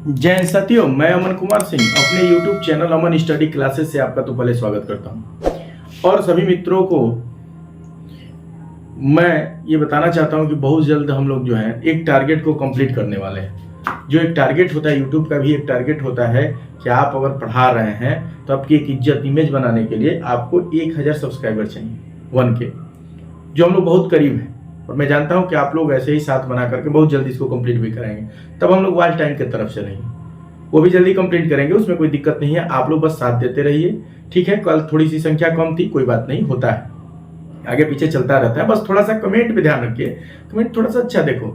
जय साथियों, मैं अमन कुमार सिंह अपने YouTube चैनल अमन स्टडी क्लासेस से आपका तो पहले स्वागत करता हूं। और सभी मित्रों को मैं ये बताना चाहता हूं कि बहुत जल्द हम लोग जो है एक टारगेट को कंप्लीट करने वाले हैं। जो एक टारगेट होता है, YouTube का भी एक टारगेट होता है कि आप अगर पढ़ा रहे हैं तो आपकी एक इज्जत इमेज बनाने के लिए आपको 1000 सब्सक्राइबर चाहिए 1K, जो हम लोग बहुत करीब हैं। और मैं जानता हूं कि आप लोग ऐसे ही साथ बना करके बहुत जल्दी इसको कंप्लीट भी करेंगे। तब हम लोग वॉच टाइम की तरफ चलेंगे, वो भी जल्दी कंप्लीट करेंगे, उसमें कोई दिक्कत नहीं है। आप लोग बस साथ देते रहिए, ठीक है। कल थोड़ी सी संख्या कम थी, कोई बात नहीं, होता है, आगे पीछे चलता रहता है। बस थोड़ा सा कमेंट पे ध्यान रखिए, कमेंट थोड़ा सा अच्छा देखो।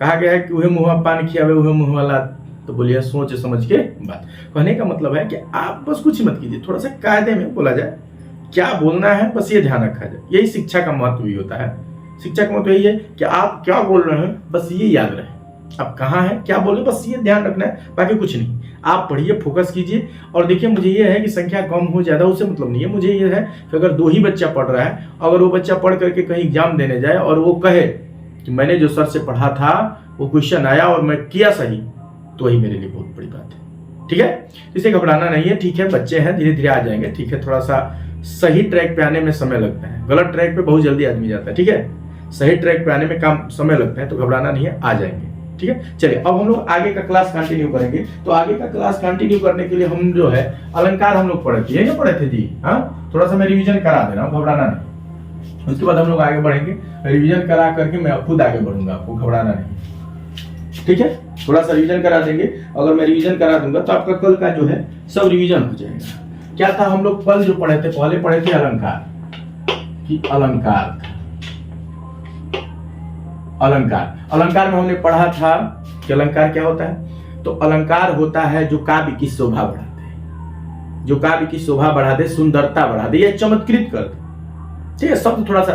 कहा गया है कि वह मुँह पान खियावे वह मुँह वाला, तो बोलिए सोच समझ के बात। कहने का मतलब है कि आप बस कुछ मत कीजिए, थोड़ा सा कायदे में बोला जाए, क्या बोलना है बस ये ध्यान रखा जाए। यही शिक्षा का महत्व भी होता है। शिक्षा का मतलब यही है कि आप क्या बोल रहे हैं बस ये याद रहे, आप कहाँ हैं, क्या बोले, बस ये ध्यान रखना है, बाकी कुछ नहीं। आप पढ़िए, फोकस कीजिए। और देखिए, मुझे ये है कि संख्या कम हो ज़्यादा उससे मतलब नहीं है। मुझे ये है कि अगर 2 ही बच्चा पढ़ रहा है, अगर वो बच्चा पढ़ करके कहीं एग्जाम देने जाए और वो कहे कि मैंने जो सर से पढ़ा था वो क्वेश्चन आया और मैं किया सही, तो वही मेरे लिए बहुत बड़ी बात है, ठीक है। इसे घबराना नहीं है, ठीक है। बच्चे हैं, धीरे धीरे आ जाएंगे, ठीक है। थोड़ा सा सही ट्रैक पे आने में समय लगता है, गलत ट्रैक पे बहुत जल्दी आदमी जाता है, ठीक है। सही ट्रैक पे आने में काम समय लगता है, तो घबराना नहीं है, आ जाएंगे, ठीक है। चलिए, अब हम लोग आगे का क्लास कंटिन्यू करेंगे। तो आगे का क्लास कंटिन्यू करने के लिए हम जो है अलंकार हम लोग पढ़े थे, ये पढ़े थे जी, हाँ। थोड़ा सा मैं रिवीजन करा दे रहा हूँ, घबराना नहीं। उसके बाद हम लोग आगे बढ़ेंगे, रिवीजन करा करके मैं खुद आगे बढ़ूंगा, आपको घबराना नहीं, ठीक है। थोड़ा सा रिवीजन करा देंगे। अगर मैं रिवीजन करा दूंगा तो आपका कल का जो है सब रिवीजन हो जाएगा। क्या था, हम लोग कल जो पढ़े थे, पहले पढ़े थे अलंकार की, अलंकार अलंकार में हमने पढ़ा था कि अलंकार क्या होता है। तो अलंकार होता है जो काव्य की शोभा बढ़ाते हैं, जो काव्य की शोभा बढ़ा दे, सुंदरता बढ़ा दे या चमत्कृत कर दे, ठीक है। शब्द थोड़ा सा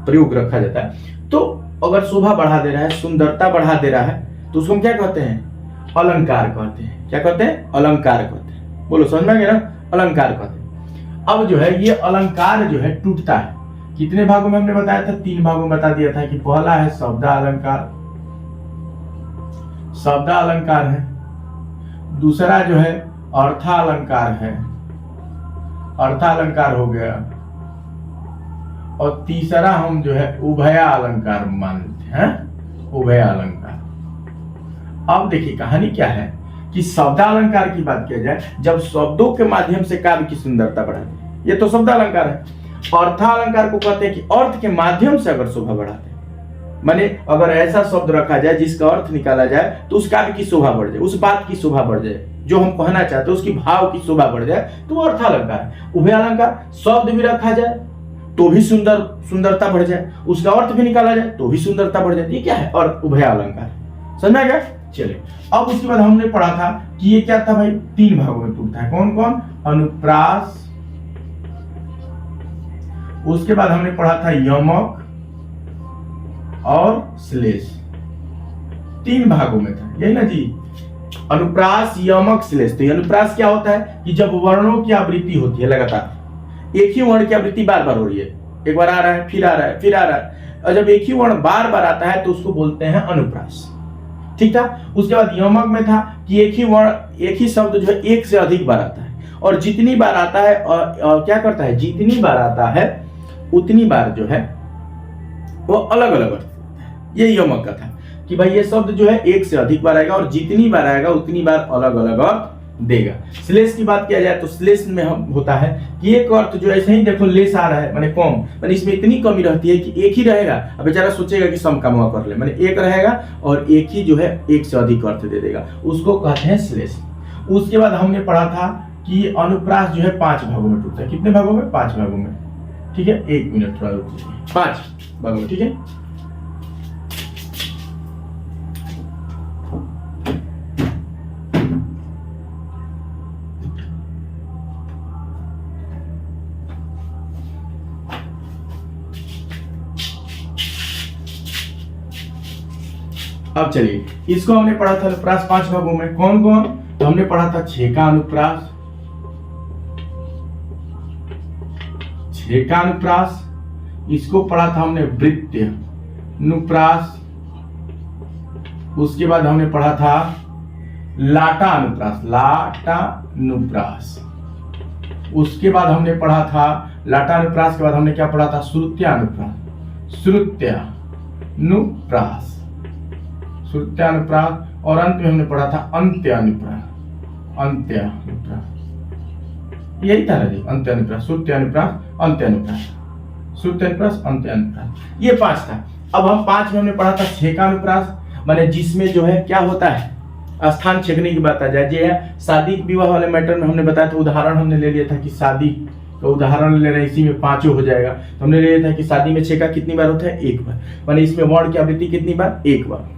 प्रयोग रखा जाता है। तो अगर शोभा बढ़ा दे रहा है, सुंदरता बढ़ा दे रहा है, तो उसको हम क्या कहते हैं, अलंकार कहते हैं। क्या कहते हैं, अलंकार कहते हैं। बोलो, समझ में आ गया ना, अलंकार कहते हैं। अब जो है ये अलंकार जो है टूटता है कितने भागों में, हमने बताया था 3 भागों में बता दिया था कि पहला है शब्दालंकार, शब्दालंकार है। दूसरा जो है अर्थालंकार है, अर्थालंकार हो गया। और तीसरा हम जो है उभयालंकार मानते हैं, उभयालंकार। अब देखिए कहानी क्या है कि शब्दालंकार की बात किया जाए, जब शब्दों के माध्यम से काव्य की सुंदरता बढ़ाते, ये तो शब्दालंकार है। अर्थालंकार को कहते हैं कि अर्थ के माध्यम से अगर शोभा बढ़ाते हैं, माने अगर ऐसा शब्द रखा जाए जिसका अर्थ निकाला जाए तो उस काव्य की शोभा बढ़ जाए, उस बात की शोभा बढ़ जाए, जो हम कहना चाहते हैं उसकी भाव की शोभा बढ़ जाए, तो वो अर्थालंकार है। उभयालंकार, शब्द भी रखा जाए तो भी सुंदरता बढ़ जाए, उसका अर्थ भी निकाला जाए तो भी सुंदरता बढ़ जाती है। क्या है, और उभयालंकार, समझ में आ गया। चलिए, अब उसके बाद हमने पढ़ा था कि ये क्या था भाई, 3 भागों में टूटता है। कौन कौन, अनुप्रास, उसके बाद हमने पढ़ा था यमक और श्लेष। 3 भागों में था, यही ना जी, अनुप्रास, यमक, श्लेष। तो अनुप्रास क्या होता है कि जब वर्णों की आवृत्ति होती है लगातार, एक ही वर्ण की आवृत्ति बार बार हो रही है, एक बार आ रहा है, फिर आ रहा है, फिर आ रहा है, और जब एक ही वर्ण बार बार आता है तो उसको बोलते हैं अनुप्रास, ठीक था। उसके बाद यमक में था कि एक ही वर्ण, एक ही शब्द जो है एक से अधिक बार आता है, और जितनी बार आता है और क्या करता है, जितनी बार आता है उतनी बार जो है वो अलग अलग अर्थ होता है। ये यमक का था कि भाई ये शब्द जो है एक से अधिक बार आएगा और जितनी बार आएगा उतनी बार अलग अलग अर्थ देगा। श्लेष की बात किया जाए तो श्लेष में हम होता है कि एक अर्थ जो ऐसे ही देखो लेस आ रहा है, माने कम, माने इसमें इतनी कमी रहती है कि एक ही रहेगा। अब बेचारा सोचेगा कि सम कमवा कर ले, माने एक रहेगा और एक ही जो है एक से अधिक अर्थ दे देगा, उसको कहते हैं श्लेष। उसके बाद हमने पढ़ा था कि अनुप्रास जो है 5 भागों में टूटता है। कितने भागों में, 5 भागों में, ठीक है। 1 मिनट थोड़ा रुक जाइए, 5 भागों में, ठीक है। अब चलिए, इसको हमने पढ़ा था अनुप्रास 5 भागों में। कौन कौन, तो हमने पढ़ा था 6 का अनुप्रास, 6 का अनुप्रास। इसको पढ़ा था हमने वृत्य अनुप्रास। उसके बाद हमने पढ़ा था लाटा अनुप्रास, लाटानुप्रास। उसके बाद हमने पढ़ा था लाटानुप्रास के बाद हमने क्या पढ़ा था, श्रुत्यानुप्रास, श्रुत्यानुप्रास, श्रुत्यानुप्रास। और अंत में हमने पढ़ा था अंत्यानुप्रास, अंत्यानुप्रास। यही था ना जी, अंत्यानुप्रास, श्रुत्यानुप्रास, अंत्यानुप्रास, श्रुत्यानुप्रास, अंत्यानुप्रास, ये 5 था। अब हम 5 में हमने पढ़ा था छेकानुप्रास, माने जिसमें जो है क्या होता है, स्थान छेकने की बात आ जाए। ये शादी विवाह वाले मैटर में हमने बताया था, उदाहरण हमने ले लिया था कि शादी का उदाहरण ले रहे हैं, इसी में 5 हो जाएगा। तो हमने ले लिया था कि शादी में छेका कितनी बार होता है, 1 बार, माने इसमें वर्ण की आवृत्ति कितनी बार, 1 बार।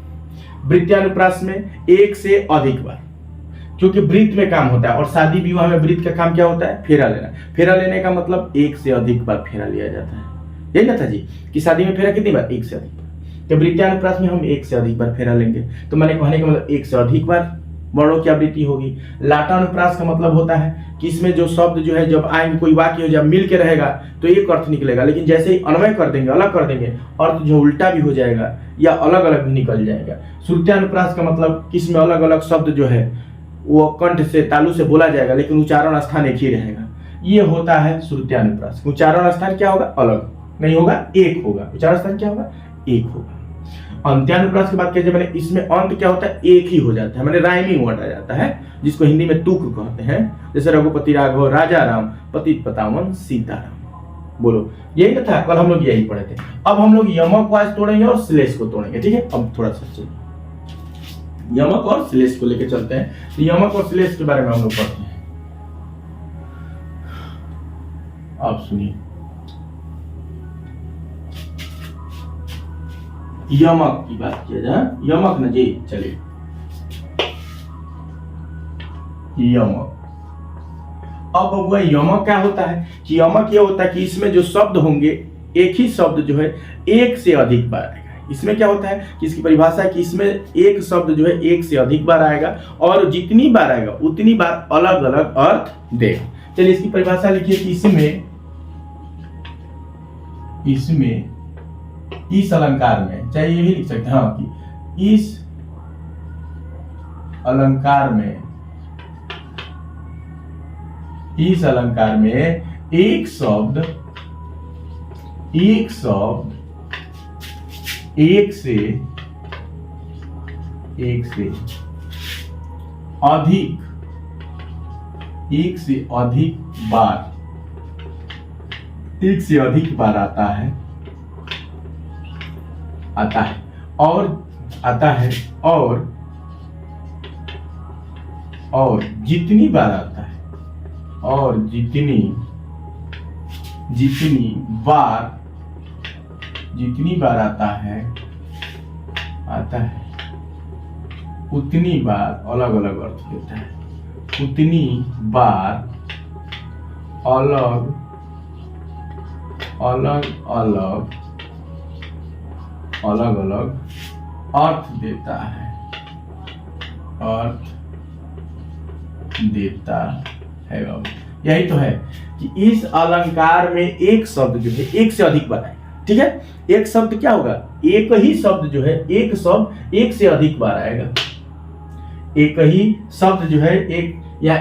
वृत्त्यानुप्रास में 1 से अधिक बार, क्योंकि वृत्त में काम होता है, और शादी विवाह में वृत्त का काम क्या होता है, फेरा लेना। फेरा लेने का मतलब 1 से अधिक बार फेरा लिया जाता है, यही ना था जी, कि शादी में फेरा कितनी बार, 1 से अधिक बार। तो वृत्त्यानुप्रास में हम 1 से अधिक बार फेरा लेंगे, तो मैंने कहने का मतलब 1 से अधिक बार वर्णों की आवृत्ति होगी। लाटानुप्रास का मतलब होता है कि इसमें जो शब्द जो है जब आएंगे, कोई वाक्य हो जब मिल के रहेगा तो एक अर्थ निकलेगा, लेकिन जैसे ही अन्वय कर देंगे, अलग कर देंगे, अर्थ जो उल्टा भी हो जाएगा या अलग अलग भी निकल जाएगा। श्रुत्यानुप्रास का मतलब कि इसमें अलग अलग शब्द जो है वो कंठ से, तालु से बोला जाएगा, लेकिन उच्चारण स्थान एक ही रहेगा। ये होता है श्रुत्यानुप्रास। उच्चारण स्थान क्या होगा, अलग नहीं होगा, एक होगा। उच्चारण स्थान क्या होगा, एक होगा। अंत्यानुप्रास की बात करें, मैंने इसमें अंत क्या होता है, एक ही हो जाता है, मैंने राइमिंग वर्ड आ जाता है, जिसको हिंदी में तुक कहते हैं। जैसे रघुपति राघव राजा राम, पतित पतावन सीताराम। बोलो, यही ना था, कल हम लोग यही पढ़े थे। अब हम लोग यमक को आज तोड़ेंगे और श्लेष को तोड़ेंगे, ठीक है। अब थोड़ा सा चलिए यमक और श्लेष को लेकर चलते हैं। तो यमक और श्लेष के बारे में हम लोग पढ़ते हैं। आप सुनिए, यमक की बात किया जाए, यमक ना जी, चलिए यमक। अब वह यमक क्या होता है कि यमक यह होता है कि इसमें जो शब्द होंगे, एक ही शब्द जो है 1 से अधिक बार आएगा। इसमें क्या होता है कि इसकी परिभाषा है कि इसमें एक शब्द जो है 1 से अधिक बार आएगा, और जितनी बार आएगा उतनी बार अलग अलग अर्थ देगा। चलिए इसकी परिभाषा लिखिए कि इसमें इस अलंकार में, चाहे ये भी लिख सकते हैं, हाँ, कि इस अलंकार में, इस अलंकार में एक शब्द एक से अधिक बार आता है और जितनी बार आता है, और जितनी बार आता है उतनी बार अलग अलग अर्थ देता है, उतनी बार अलग अलग अर्थ देता है। यही तो है कि इस अलंकार में एक शब्द जो है 1 से अधिक बार आएगा, ठीक है। एक शब्द क्या होगा, एक ही शब्द जो है, एक शब्द 1 से अधिक बार आएगा। एक ही शब्द जो है,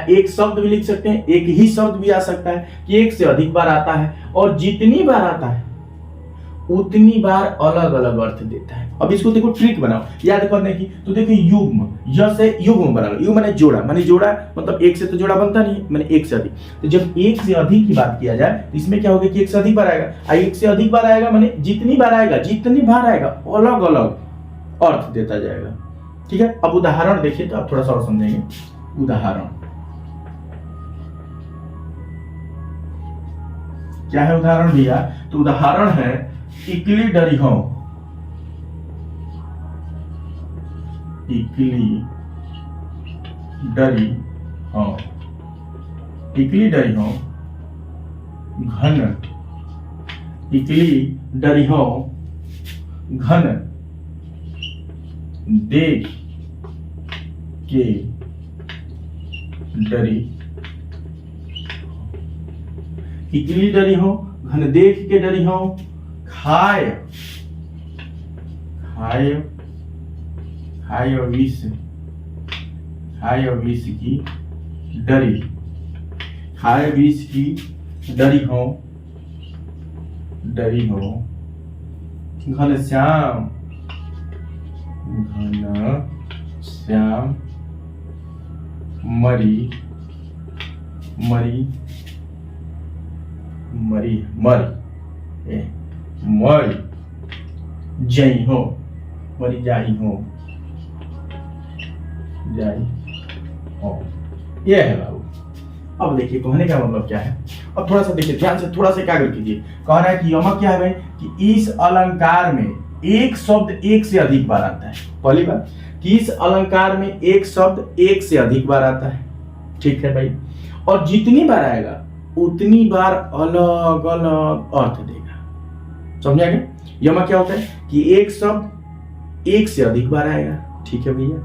एक शब्द भी लिख सकते हैं, एक ही शब्द भी आ सकता है कि 1 से अधिक बार आता है, और जितनी बार आता है उतनी बार अलग अलग अर्थ देता है। अब इसको देखो, ट्रिक बनाओ याद करने की। तो देखो युग्म, य से युग्म बना लो। युग्म माने जोड़ा, मतलब 1 से तो जोड़ा बनता नहीं है, मैंने 1 से अधिक। तो जब 1 से अधिक की बात किया जाए तो इसमें क्या होगा कि 1 से अधिक बार आएगा। 1 से अधिक बार आएगा माने जितनी बार आएगा अलग अलग अर्थ देता जाएगा, ठीक है। अब उदाहरण देखिए तो आप थोड़ा सा और समझेंगे। उदाहरण क्या है, उदाहरण दिया तो उदाहरण है इकली डरी हो, इकली डरी हो घन, इकली डरी हो घन देख के डरी, इकली डरी हो घन देख के डरी हो, खाय विष खाए विष की डरी, खाए विष की डरी हो, डरी हो। घनश्याम, घनश्याम मरी, मरी, मरी, मर, मर जई हो, मरी जाई हो, जाई हो। ये है बाबू। अब देखिए कहने का मतलब क्या है, अब थोड़ा सा देखिए ध्यान से, थोड़ा सा एकाग्र कीजिए। कह रहा है कि यमक क्या है भाई, कि इस अलंकार में एक शब्द एक से अधिक बार आता है। पहली बात कि इस अलंकार में एक शब्द एक से अधिक बार आता है, ठीक है भाई, और जितनी बार आएगा उतनी बार अलग अलग अर्थ देगा। समझा गया? यमक क्या होता है कि एक शब्द एक से अधिक बार आएगा, ठीक है भैया,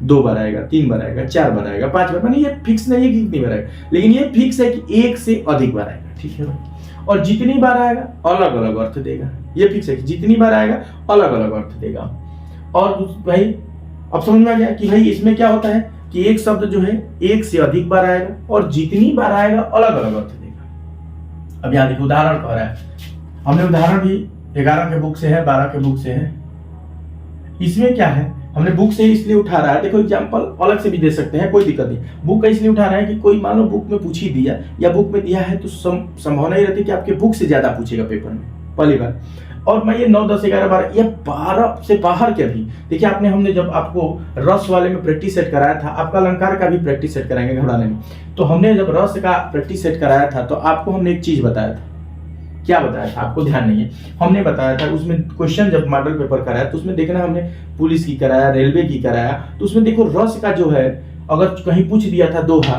2 बार आएगा, 3 बार आएगा, 4 बार आएगा, 5 बार, माने ये फिक्स नहीं है कि कितनी बार आएगा, लेकिन ये फिक्स है कि एक से अधिक बार आएगा, ठीक है भाई। और जितनी बार आएगा अलग अलग अर्थ देगा, ये फिक्स है कि जितनी बार आएगा अलग अलग अर्थ देगा। और भाई अब समझ में आ गया कि भाई इसमें क्या होता है कि एक शब्द जो है एक से अधिक बार आएगा और जितनी बार आएगा अलग अलग अर्थ देगा। अब यहाँ देखिए उदाहरण कह रहा है, हमने उदाहरण भी 11 के बुक से है, 12 के बुक से है। इसमें क्या है, हमने बुक से इसलिए उठा रहा है, देखो एग्जांपल अलग से भी दे सकते हैं, कोई दिक्कत नहीं। बुक का इसलिए उठा रहा है कि कोई मान लो बुक में पूछ ही दिया या बुक में दिया है तो संभावना ही रहती है कि आपके बुक से ज्यादा पूछेगा पेपर में, पहली बार। और मैं ये 9, 10, 11, 12 या 12 से बाहर के भी देखिए, हमने जब आपको रस वाले में प्रैक्टिस सेट कराया था, आपका अलंकार का भी प्रैक्टिस सेट कराएंगे घबराने में, तो हमने जब रस का प्रैक्टिस सेट कराया था तो आपको हमने एक चीज बताया था। क्या बताया था आपको ध्यान नहीं है? हमने बताया था उसमें क्वेश्चन जब मॉडल पेपर कराया तो उसमें देखना हमने पुलिस की कराया, रेलवे की कराया, तो उसमें देखो रस का जो है अगर कहीं पूछ दिया था दोहा,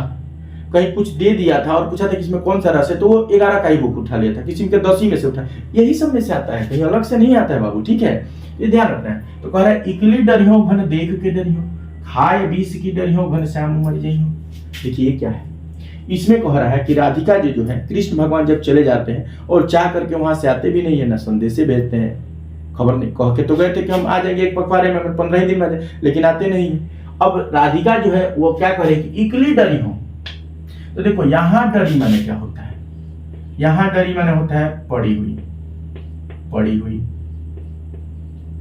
कहीं कुछ दे दिया था और पूछा था कि इसमें कौन सा रस है, तो वो 11 का ही बुक उठा लिया था, किसी के 10 ही में से उठा, यही सब में से आता है, कहीं अलग से नहीं आता है बाबू, ठीक है, ये ध्यान रखना है। तो कह रहा है इकली डरियो घन देख के डरियो, खाए विष की डरियो घन श्याम मर जइयो। देखिए ये क्या है, इसमें कह रहा है कि राधिका जी जो है, कृष्ण भगवान जब चले जाते हैं और चाह करके वहां से आते भी नहीं है, ना संदेशे भेजते हैं, खबर नहीं, कह के तो गए थे कि हम आ जाएंगे एक पखवाड़े में, 15 ही दिन में आ जाए, लेकिन आते नहीं है। अब राधिका जो है वो क्या करे कि इकली डरी हो, तो देखो यहां डरी माने क्या होता है, यहां डरी माने होता है पड़ी हुई, पड़ी हुई,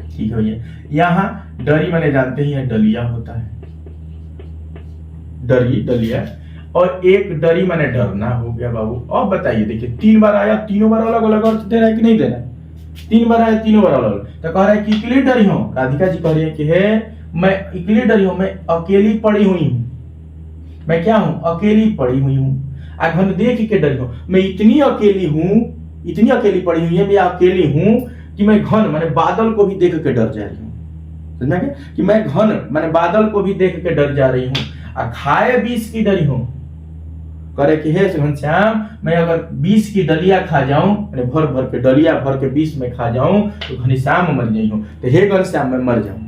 ठीक है भैया। यहां डरी माने जानते ही है डलिया होता है, डरी डलिया, और एक डरी माने डरना हो गया बाबू। अब बताइए देखिए 3 बार आया, तीनों बार अलग अलग अर्थ दे रहा है कि नहीं दे रहा है? 3 बार आया, तीनों बार अलग अलग। तो कह रहा है कि इकली डरी हो, राधिका जी कह रही है कि है मैं इकली डरी हूं, मैं अकेली पड़ी हुई हूं, मैं क्या हूं, अकेली पड़ी हुई हूं, घन देख के डरी हूं, मैं इतनी अकेली हूं, इतनी अकेली पड़ी हुई है, मैं अकेली हूं कि मैं घन माने बादल को भी देख के डर जा रही हूं। समझा क्या कि मैं घन माने बादल को भी देख के डर जा रही हूं, खाए विष की डरी हूं, करे कि हे घनश्याम मैं अगर 20 की डलिया खा जाऊं, मैंने भर भर के डलिया भर के 20 में खा जाऊं तो घनश्याम मर जाई हूं, तो हे घनश्याम मैं मर जाऊं।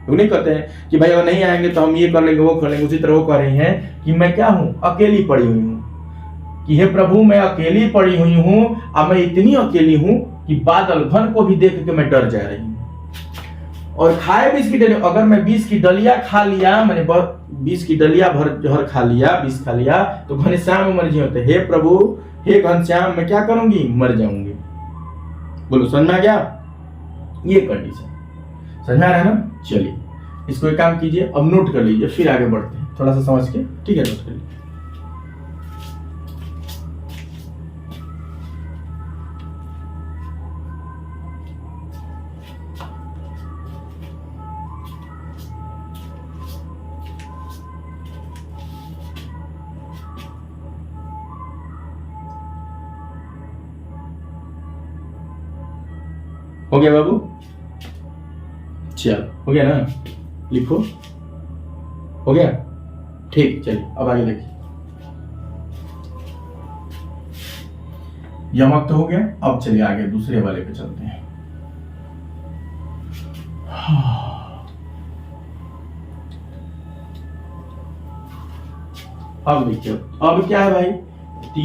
लोग नहीं कहते हैं कि भाई अगर नहीं आएंगे तो हम ये कर लेंगे वो कर लेंगे, उसी तरह वो कह रही हैं कि मैं क्या हूं, अकेली पड़ी हुई हूं, कि हे प्रभु मैं अकेली पड़ी हुई हूं, अब मैं इतनी अकेली हूं कि बादल घन को भी देख के मैं डर जा रही हूं। और खाए 20 की डलिया, अगर मैं 20 की डलिया खा लिया, मैंने 20 की डलिया भर जहर खा लिया, 20 खा लिया, तो घनश्याम मर जाऊं, हे प्रभु हे घनश्याम मैं क्या करूंगी, मर जाऊंगी। बोलो समझ में आ गया? ये कंडीशन समझ में आ रहा है ना? चलिए इसको एक काम कीजिए, अब नोट कर लीजिए, फिर आगे बढ़ते हैं थोड़ा सा समझ के, ठीक है? नोट कर लीजिए। हो गया बाबू? चल हो गया ना, लिखो, हो गया, ठीक। चलिए अब आगे देखिए, यमक तो हो गया, अब चलिए आगे दूसरे वाले पे चलते हैं। अब देखिए अब क्या है भाई,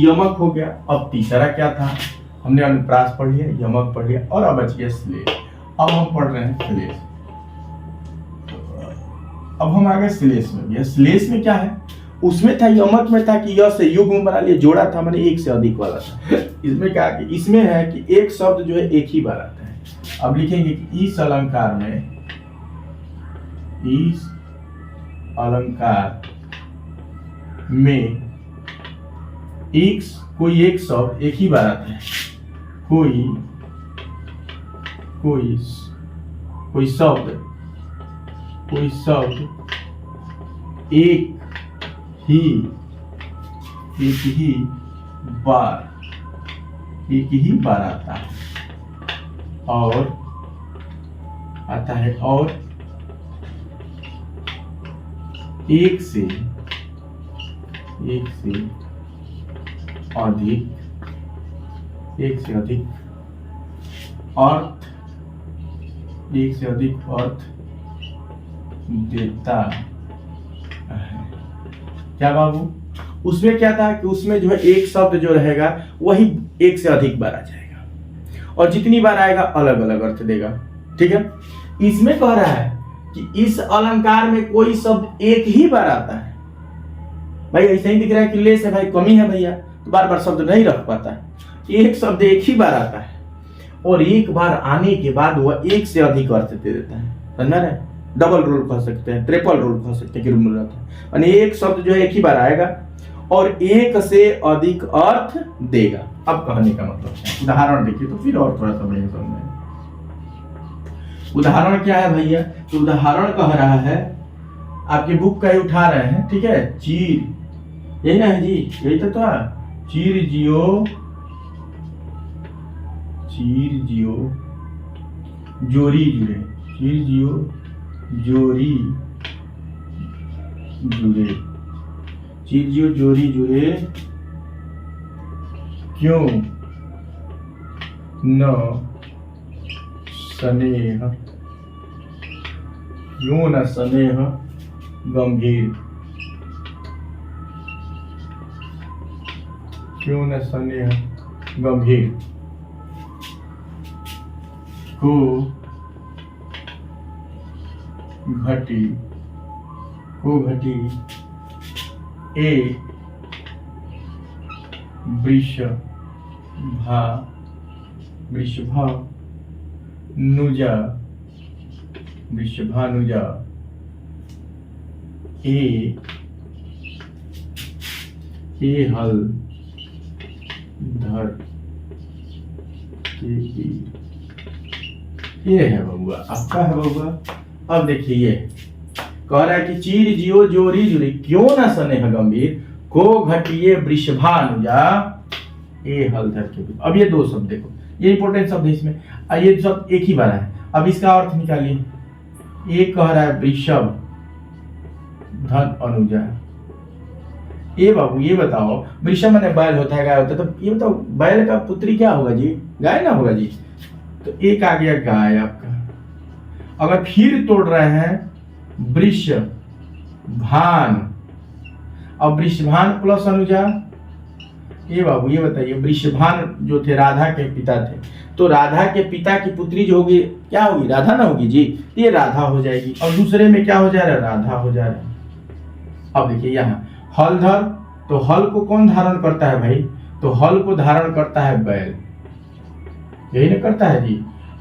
यमक हो गया, अब तीसरा क्या था, हमने अनुप्रास पढ़ लिया, यमक पढ़ लिया, और अब बच गया श्लेष। अब हम पढ़ रहे हैं श्लेष। अब हम आ गए श्लेष में। यह श्लेष में क्या है, उसमें था यमक में था कि य से युग्म बना लिया, जोड़ा था मैंने एक से अधिक वाला था। इसमें क्या कि इसमें है कि एक शब्द जो है एक ही बार आता है। अब लिखेंगे कि इस अलंकार में कोई एक शब्द एक ही बार आता है। कोई शब्द एक ही बार आता है और एक से अधिक अर्थ देता है। क्या बाबू, उसमें क्या था कि उसमें जो है एक शब्द जो रहेगा वही एक से अधिक बार आ जाएगा और जितनी बार आएगा अलग अलग अर्थ देगा। ठीक है, इसमें कह रहा है कि इस अलंकार में कोई शब्द एक ही बार आता है। भाई ऐसा ही दिख रहा है कि ले से भाई कमी है भैया, तो बार बार शब्द नहीं रख पाता है। एक शब्द एक ही बार आता है और एक बार आने के बाद वह एक से अधिक अर्थ दे देता है। समझ रहे, डबल रोल कह सकते हैं, ट्रिपल रोल कह सकते हैं। एक शब्द जो है एक ही बार आएगा और एक से अधिक अर्थ देगा। अब कहने का मतलब है, उदाहरण देखिए तो फिर और थोड़ा सा बढ़िया समझ में। उदाहरण क्या है भैया, तो उदाहरण कह रहा है, आपके बुक का ही उठा रहे हैं, ठीक है। चीर, यही ना है जी, यही तो था। चीर जियो जोरी जुड़े, चीर जियो जोरी जुड़े, क्यों न स्नेह गंभीर, क्यों न स्नेह गंभीर को घटी ए वृषभानुजा ए हल धर ये है बबुआ, आपका है बबुआ। अब देखिए ये कह रहा है कि चीर जियो जोरी जुड़ी, क्यों ना स्नेह गंभीर को घटिए वृषभानुजा ए हलधर के। अब ये दो शब्द देखो, ये इंपॉर्टेंट शब्द है इसमें, ये शब्द एक ही बार है। अब इसका अर्थ निकालिए। एक कह रहा है वृषभ धन अनुजा। ये बाबू ये बताओ, वृषभ माने बैल होता है, गाय होता है, तो ये बताओ बैल का पुत्री क्या होगा जी, गाय ना होगा जी। तो एक आ गया गाय आपका। अगर फिर तोड़ रहे हैं वृषभान, अब वृषभान प्लस अनुजा, ये बाबू ये बताइए, वृषभान जो थे राधा के पिता थे, तो राधा के पिता की पुत्री जो होगी क्या होगी, राधा ना होगी जी, ये राधा हो जाएगी। और दूसरे में क्या हो जा रहा है, राधा हो जा रहा है। अब देखिए यहाँ हलधर, तो हल को कौन धारण करता है भाई, तो हल को धारण करता है बैल, यही ना करता है जी।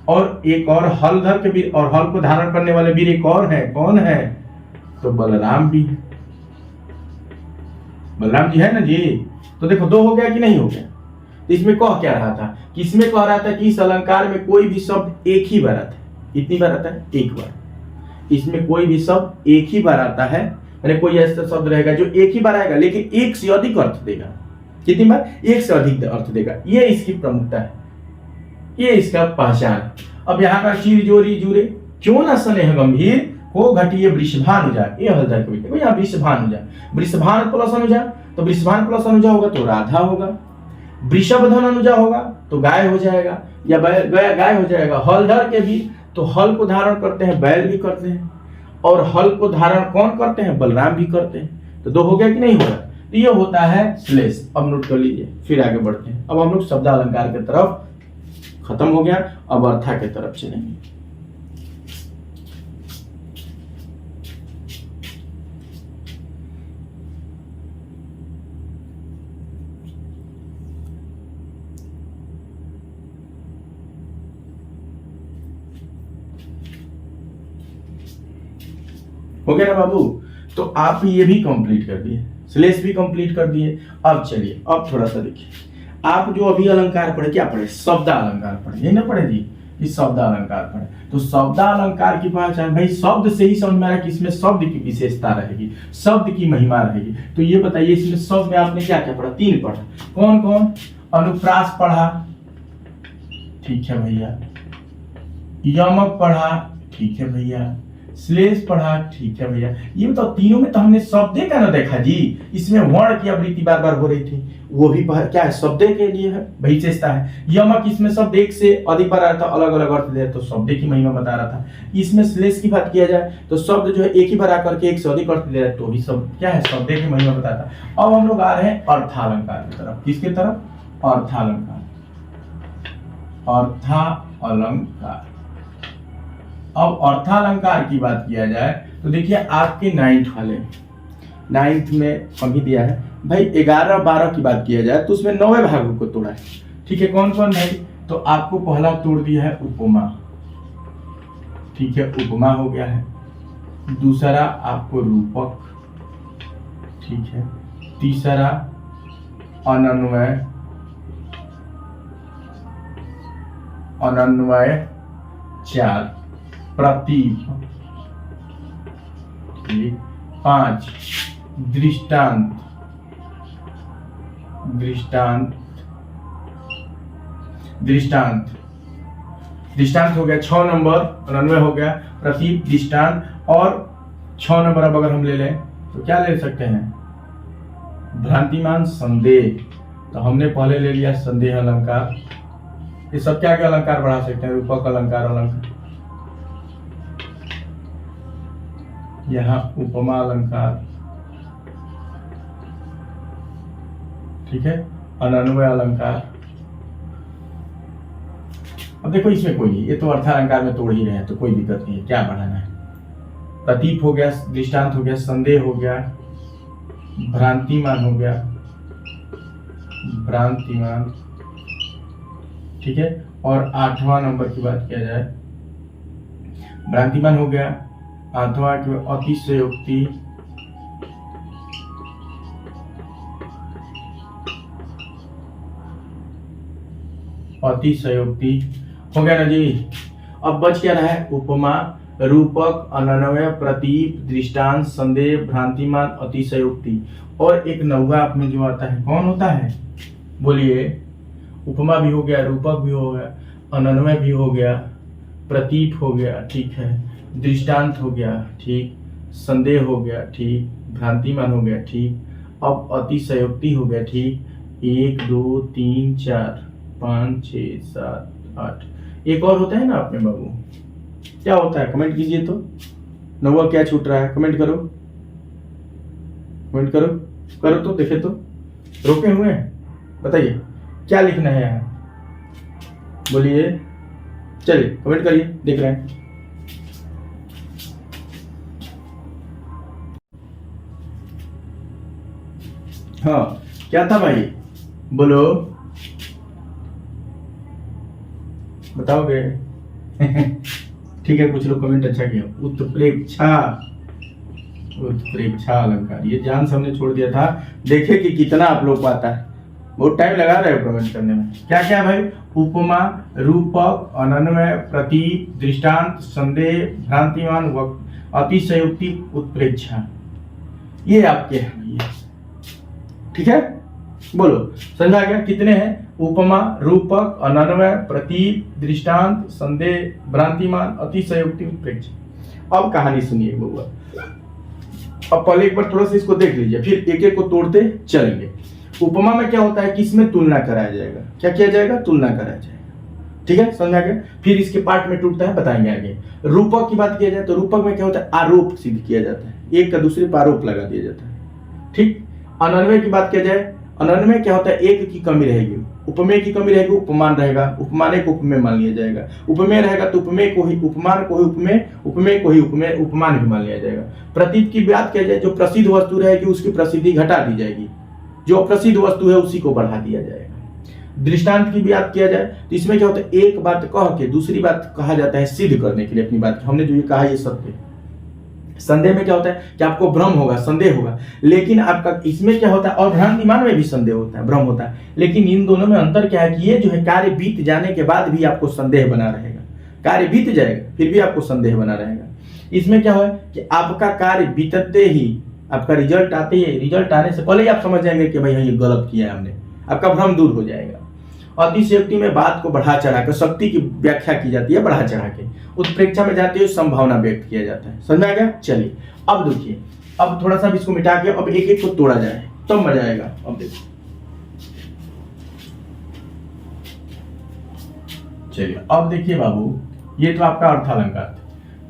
और एक और हलधर के वीर, और हल को धारण करने वाले वीर एक और है, कौन है, तो बलराम भी, बलराम जी है ना जी। तो देखो दो हो गया कि नहीं हो गया। तो इसमें कह क्या रहा था कि इसमें कह रहा था कि इस अलंकार में कोई भी शब्द एक ही बार आता है। कितनी बार आता है, एक बार। इसमें कोई भी शब्द एक ही बार आता है, यानी कोई ऐसा शब्द रहेगा जो एक ही बार आएगा लेकिन एक से अधिक अर्थ देगा। कितनी बार, एक से अधिक अर्थ देगा। ये इसकी प्रमुखता है, ये इसका पहचान। अब यहाँ का चीर जोरी जुड़े, क्यों ना स्नेह गंभीर को घटिए वृषभानुजा, ये हलधर के बेटे, यहाँ वृषभानुजा, वृषभान प्लस अनुजा, तो वृषभान प्लस अनुजा होगा तो राधा होगा। वृषभधन अनुजा होगा तो गाय हो जाएगा, या गाय हो जाएगा। हलधर के भी, तो हल को धारण करते हैं बैल भी करते हैं, और हल को धारण कौन करते हैं, बलराम भी करते हैं। तो दो हो गया कि नहीं होगा। तो ये होता है श्लेष। अब नोट कर लीजिए, फिर आगे बढ़ते हैं। अब हम लोग शब्द अलंकार की तरफ, खत्म हो गया, अब अर्था की तरफ चलेंगे। हो गया ना बाबू। तो आप ये भी कंप्लीट कर दिए, स्लेश भी कंप्लीट कर दिए। अब चलिए अब थोड़ा सा देखिए, आप जो अभी अलंकार पढ़े, क्या पढ़े? शब्दालंकार पढ़े, यही ना पढ़े जी? इस शब्दालंकार पढ़े। तो शब्दालंकार की पहचान भाई शब्द से ही समझ में आ रहा है कि इसमें शब्द की विशेषता रहेगी, शब्द की महिमा रहेगी। तो ये बताइए इसमें शब्द में आपने क्या क्या पढ़ा? 3 पढ़ा। कौन कौन? अनुप्रास पढ़ा, ठीक है भैया। यमक पढ़ा, ठीक है भैया। श्लेष पढ़ा, ठीक है भैया। ये बताओ तीनों में तो हमने शब्दे का ना देखा जी, इसमें वर्ण की आवृत्ति बार बार हो रही थी, वो भी क्या है? शब्दे के लिए है, विशेषता है। यमक इसमें शब्द एक से अधिक बार आया था, अलग अलग अर्थ दे, तो शब्दे की महिमा बता रहा था। इसमें श्लेष की बात किया जाए तो शब्द जो है एक ही बार आकर के एक से अधिक अर्थ दे रहा है, तो भी सब क्या है? शब्दे की महिमा बताता। अब हम लोग आ रहे हैं अर्थालंकार की तरफ। किसकी तरफ? अर्थालंकार। अर्थालंकार। अब अर्थालंकार की बात किया जाए तो देखिए आपके 9th में अभी दिया है भाई 11-12 की बात किया जाए तो उसमें 9वें भागों को तोड़ा है, ठीक है। कौन कौन भाई? तो आपको पहला तोड़ दिया है उपमा, ठीक है, उपमा हो गया है। दूसरा आपको रूपक, ठीक है। तीसरा अनन्वय, अनन्वय 4 प्रतीक, 5 दृष्टांत, दृष्टांत, दृष्टांत, दृष्टांत हो गया 6 नंबर, अनन्वय हो गया, प्रतीक, दृष्टांत। और 6 नंबर अब अगर हम ले लें तो क्या ले सकते हैं? भ्रांतिमान संदेह। तो हमने पहले ले लिया संदेह अलंकार। ये सब क्या क्या अलंकार बढ़ा सकते हैं? रूपक अलंकार, अलंकार, यहाँ उपमा अलंकार, ठीक है, अनन्वय अलंकार। अब देखो इसमें कोई नहीं, ये तो अर्थालंकार में तोड़ ही रहे हैं तो कोई दिक्कत नहीं है, क्या बढ़ाना है? प्रतीक हो गया, दृष्टांत हो गया, संदेह हो गया, भ्रांतिमान हो गया, भ्रांतिमान, ठीक है। और 8वां नंबर की बात किया जाए, भ्रांतिमान हो गया। 8वां की अतिशयोक्ति, अतिशयोक्ति हो गया ना जी। अब बच क्या रहा है? उपमा, रूपक, अनन्वय, प्रतीक, दृष्टांत, संदेह, भ्रांतिमान, अतिशयोक्ति। और एक 9वां आप में जो आता है, कौन होता है? बोलिए। उपमा भी हो गया, रूपक भी हो गया, अनन्वय भी हो गया, प्रतीक हो गया, ठीक है, दृष्टांत हो गया, ठीक, संदेह हो गया, ठीक, भ्रांतिमान हो गया, ठीक। अब अतिशयोक्ति हो गया, ठीक। 1 2 3 4 5 6 7 8। एक और होता है ना आप में बाबू, क्या होता है? कमेंट कीजिए तो। 9वां क्या छूट रहा है? कमेंट करो, कमेंट करो, करो तो देखे तो। रोके हुए हैं, बताइए क्या लिखना है यहाँ? बोलिए, चलिए कमेंट करिए, देख रहे हैं। हाँ क्या था भाई? बोलो, बताओगे? ठीक है, कुछ लोग कमेंट अच्छा किया। उत्प्रेक्षा, उत्प्रेक्षा अलंकार, ये जान से हमने छोड़ दिया था, देखे कि कितना आप लोग को आता है। बहुत टाइम लगा रहे हो कमेंट करने में। क्या क्या भाई? उपमा, रूपक, अनन्वय, प्रतीक, दृष्टांत, संदेह, भ्रांतिमान, अतिशयोक्ति, उत्प्रेक्षा, ये आपके हैं भैया, ठीक है। बोलो, समझा गया? कितने हैं? उपमा, रूपक, अनन्वय, प्रतीक, दृष्टांत, संदेह, भ्रांतिमान, अतिशयोक्ति, उत्प्रेक्षा। अब कहानी सुनिए बउआ। अब पहले एक बार थोड़ा सा इसको देख लीजिए, फिर एक एक को तोड़ते चलेंगे। उपमा में क्या होता है कि इसमें तुलना कराया जाएगा। क्या किया जाएगा? तुलना कराया जाएगा, ठीक है, समझा गया। फिर इसके पार्ट में टूटता है, बताएंगे आगे। रूपक की बात किया जाए तो रूपक में क्या होता है? आरोप सिद्ध किया जाता है, एक का दूसरे पर आरोप लगा दिया जाता है, ठीक। अनन्वय की बात किया जाए, अनन्वय क्या होता है? एक की कमी रहेगी, उपमेय की कमी रहेगी, उपमान रहेगा, उपमाने को उपमेय मान लिया जाएगा। उपमेय रहेगा तो उपमेय को ही उपमान को ही उपमेय, उपमेय को ही उपमेय, उपमान भी मान लिया जाएगा। प्रतीक की बात किया जाए, जो प्रसिद्ध वस्तु रहेगी उसकी प्रसिद्धि घटा दी जाएगी, जो अप्रसिद्ध वस्तु है उसी को बढ़ा दिया जाएगा। दृष्टांत की बात किया जाए तो इसमें क्या होता है? एक बात कह के दूसरी बात कहा जाता है सिद्ध करने के लिए अपनी बात। हमने जो ये कहा ये सत्य, संदेह में क्या होता है कि आपको भ्रम होगा, संदेह होगा, लेकिन आपका इसमें क्या होता है, और भ्रांतिमान में भी संदेह होता है, भ्रम होता है, लेकिन इन दोनों में अंतर क्या है कि ये जो है कार्य बीत जाने के बाद भी आपको संदेह बना रहेगा, कार्य बीत जाएगा फिर भी आपको संदेह बना रहेगा। इसमें क्या है कि आपका कार्य बीतते ही, आपका रिजल्ट आते ही, रिजल्ट आने से पहले ही आप समझ जाएंगे कि भाई ये गलत किया है हमने, आपका भ्रम दूर हो जाएगा। अतिशयोक्ति में बात को बढ़ा चढ़ा कर शक्ति की व्याख्या की जाती है, बढ़ा चढ़ा के उत्प्रेक्षा में जाते हुए संभावना व्यक्त किया जाता है। समझ में आ गया? चलिए अब देखिए, अब थोड़ा सा इसको मिटा के अब एक एक को तोड़ा जाए तब मजा आएगा। अब देखो, चलिए अब देखिए बाबू, ये तो आपका अर्थालंकार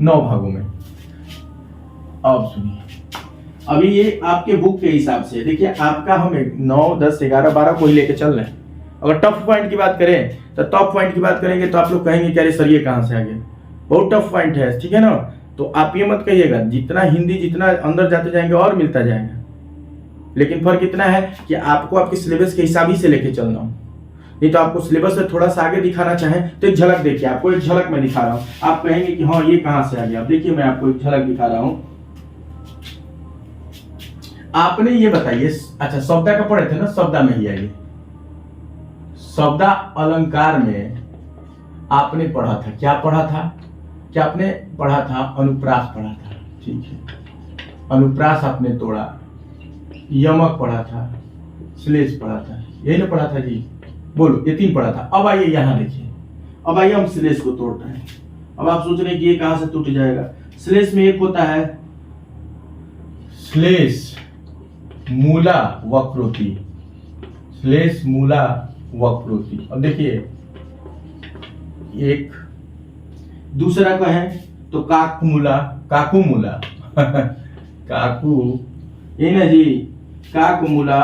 9 भागों में। अब सुनिए, अभी ये आपके बुक के हिसाब से देखिए, आपका हम 9, 10, 11, 12 को ही लेके चल रहे हैं। अगर टफ पॉइंट की बात करें तो टफ पॉइंट की बात करेंगे तो आप लोग कहेंगे कि अरे सर ये कहाँ से आ गया, बहुत टफ पॉइंट है, ठीक है ना। तो आप ये मत कहिएगा, जितना हिंदी जितना अंदर जाते जाएंगे और मिलता जाएगा, लेकिन फर्क इतना है कि आपको आपके सिलेबस के हिसाब ही से लेके चलना हो। नहीं तो आपको सिलेबस से थोड़ा सा आगे दिखाना चाहें तो एक झलक देखिए, आपको एक झलक में दिखा रहा हूँ, आप कहेंगे कि हाँ ये कहाँ से आ गया। अब देखिए मैं आपको एक झलक दिखा रहा हूँ। आपने ये बताइए, अच्छा शब्दा का पढ़े थे ना, शब्दा में ही आइए, शब्दा अलंकार में आपने पढ़ा था, क्या पढ़ा था, क्या आपने पढ़ा था, अनुप्रास पढ़ा था, ठीक है, अनुप्रास आपने तोड़ा, यमक पढ़ा था, श्लेष पढ़ा था, यही ना पढ़ा था जी, बोलो ये 3 पढ़ा था। अब आइए यहाँ देखिए, अब आइए हम श्लेष को तोड़ रहे हैं। अब आप सोच रहे हैं कि ये कहां से टूट जाएगा। श्लेष में एक होता है श्लेष मूला वक्रोति, श्लेष मूला वक्रोति। अब देखिए एक दूसरा का है तो काकुमूला, काकुमूला काकू, ये ना जी, काकुमूला,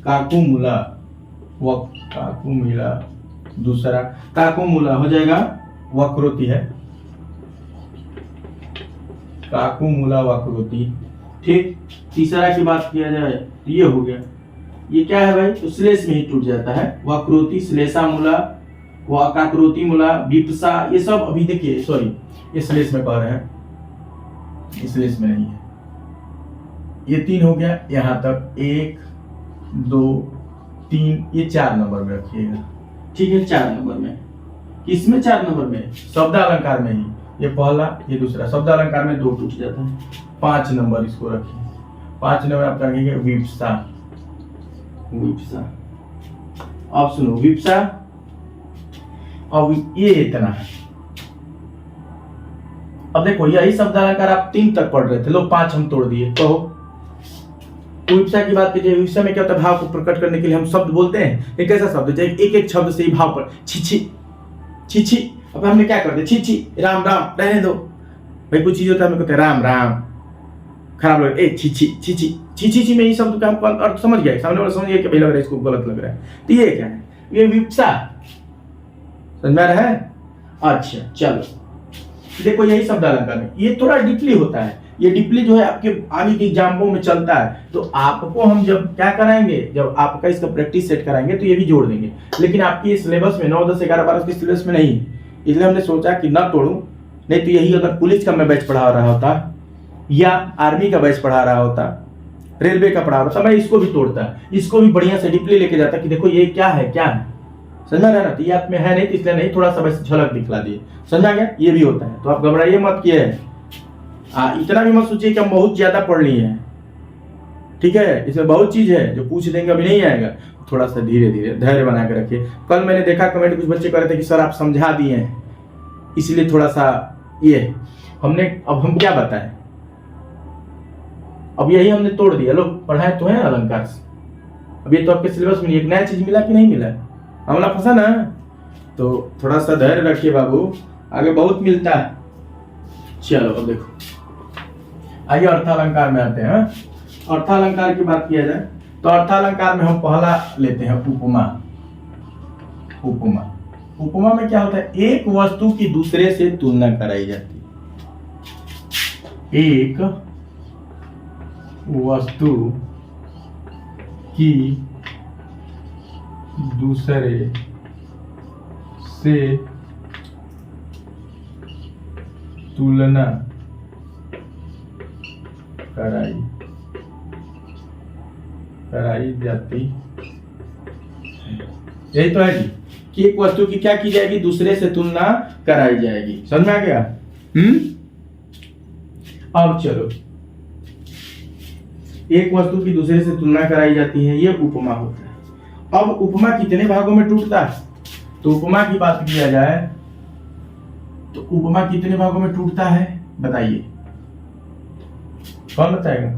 काकुमूला काकुमूला, दूसरा काकुमूला हो जाएगा, वक्रोति है, काकुमूला वक्रोति, ठीक। तीसरा की बात किया जाए तो ये हो गया, ये क्या है भाई, तो श्लेष में ही टूट जाता है, वक्रोति, श्लेषा मूला, काकरोति मूला, विपसा, ये सब अभी देखिए, सॉरी ये श्लेष में कह रहे हैं, इस श्लेष में नहीं है। ये 3 हो गया, यहां तक 1, 2, 3, ये 4 नंबर में रखिएगा, ठीक है, 4 नंबर में। किसमें 4 नंबर में? शब्द अलंकार में ही, ये पहला ये दूसरा, शब्द अलंकार में 2 टूट जाता है। 5 नंबर इसको रखिए, 5 नंबर आप रखेंगे विपसा, विपसा। अब सुनो विपसा, अब ये इतना है। अब देखो यही शब्द अलंकार आप 3 तक पढ़ रहे थे, लो 5 हम तोड़ दिए, कहो विपसा की बात कीजिए। विपसा में क्या होता है, भाव को प्रकट करने के लिए हम शब्द बोलते हैं, एक ऐसा शब्द है एक एक शब्द से ही भाव पर, छी छी, अब हमने क्या कर दिया, छी, राम राम, रहने दो भाई, कुछ चीज होता है हम कहते हैं राम राम, खराब लग रहा है, छी में ये शब्द का हमको अर्थ समझ गया, सामने वाला समझ गया कि भाई लग रहा है इसको गलत लग रहा है, तो ये क्या है, ये विपसा, समझ में आ रहा है। अच्छा चलो देखो, यही शब्द अलंकार में ये थोड़ा डीपली होता है, ये डीपली जो है आपके आगे के एग्जाम्पल में चलता है, तो आपको हम जब क्या कराएंगे, जब आपका इसका प्रैक्टिस सेट कराएंगे तो ये भी जोड़ देंगे, लेकिन आपकी सिलेबस में 9, 10, 11, 12 के सिलेबस में नहीं, इसलिए हमने सोचा कि ना तोड़ूं, नहीं तो यही अगर पुलिस का मैं बैच पढ़ा रहा होता या आर्मी का बैच पढ़ा रहा होता, रेलवे का पढ़ा रहा होता, मैं इसको भी तोड़ता, इसको भी बढ़िया से डीपली लेके जाता कि देखो ये क्या है, समझ रहा है ना, तो ये आप में है नहीं तो इसलिए नहीं, थोड़ा सा बस झलक दिखला दिए, समझा गया, ये भी होता है। तो आप घबराइए मत, किए इतना भी मत सोचिए कि हम बहुत ज्यादा पढ़ लिए हैं, ठीक है, इसमें बहुत चीज है जो पूछ देंगे अभी नहीं आएगा, थोड़ा सा धीरे धीरे धैर्य बना के रखिए। कल मैंने देखा कमेंट कुछ बच्चे कह रहे थे कि सर आप समझा दिए हैं, इसलिए थोड़ा सा ये हमने, अब हम क्या बताएं, अब यही हमने तोड़ दिया, लोग पढ़ाए तो है अलंकार से, अब ये तो आपके सिलेबस में एक नया चीज मिला कि नहीं मिला, हमला फंसा ना, तो थोड़ा सा धैर्य रखिए बाबू, आगे बहुत मिलता है। चलो अब देखो, आइए अर्थालंकार में आते हैं। अर्थालंकार की बात किया जाए तो अर्थालंकार में हम पहला लेते हैं उपमा। उपमा में क्या होता है, एक वस्तु की दूसरे से तुलना कराई जाती है, एक वस्तु की दूसरे से तुलना कराई कराई जाती है। यही तो है जी कि एक वस्तु की क्या की जाएगी, दूसरे से तुलना कराई जाएगी। समझ में आ गया? अब चलो, एक वस्तु की दूसरे से तुलना कराई जाती है, ये उपमा होता है। अब उपमा कितने भागों में टूटता है? तो उपमा की बात किया जाए तो उपमा कितने भागों में टूटता है बताइए, कौन बताएगा?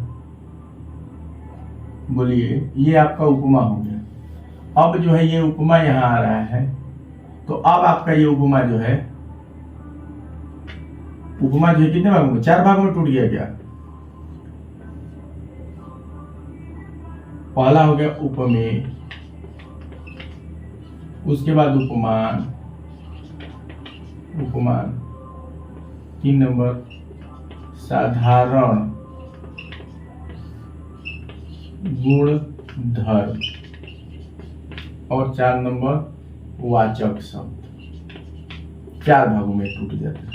बोलिए। ये आपका उपमा हो गया। अब जो है ये उपमा यहां आ रहा है, तो अब आपका ये उपमा जो है कितने भागों में? 4 भागों में टूट गया क्या? पहला हो गया उपमेय, उसके बाद उपमान, 3 नंबर साधारण गुणधर्म और 4 नंबर वाचक शब्द। 4 भागों में टूट जाता है।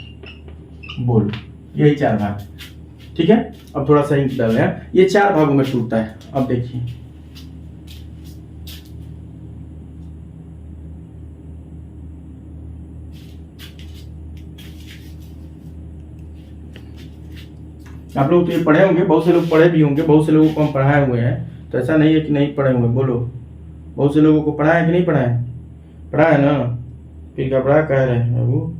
बोल, यही 4 भाग, ठीक है। अब थोड़ा सा इंक डाल रहे हैं, ये 4 भागों में टूटता है। अब देखिए, आप लोग तो ये पढ़े होंगे, बहुत से लोग पढ़े भी होंगे, बहुत से लोगों को हम पढ़ाए हुए हैं, तो ऐसा नहीं है कि नहीं पढ़े हुए। बोलो, बहुत से लोगों को पढ़ा है कि नहीं पढ़ा है? पढ़ा है ना? फिर क्या पढ़ा कह रहे हैं वो?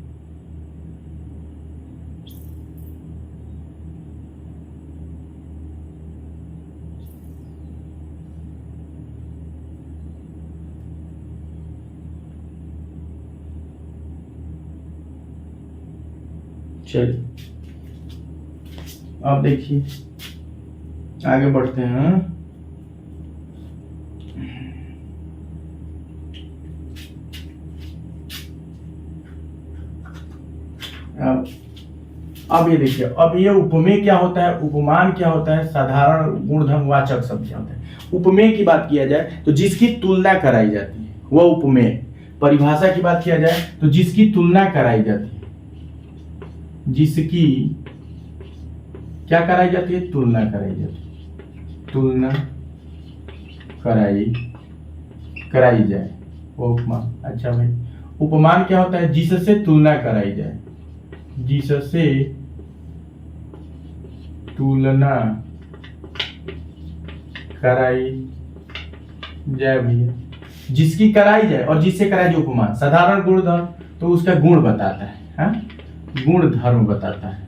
चलिए अब देखिए, आगे बढ़ते हैं। अब ये देखिए, अब ये उपमेय क्या होता है, उपमान क्या होता है, साधारण गुणधर्म वाचक शब्द क्या होता है। उपमेय की बात किया जाए तो जिसकी तुलना कराई जाती है वह उपमेय। परिभाषा की बात किया जाए तो जिसकी तुलना कराई जाती है, जिसकी क्या कराई जाती है? तुलना कराई जाती है। तुलना कराई जाए वो उपमान। अच्छा भाई, उपमान क्या होता है? जिससे तुलना कराई जाए, जिससे तुलना कराई जाए भैया, जिसकी कराई जाए और जिससे कराई जाए उपमान। साधारण गुणधर्म तो उसका गुण बताता है, हाँ? गुण धर्म बताता है।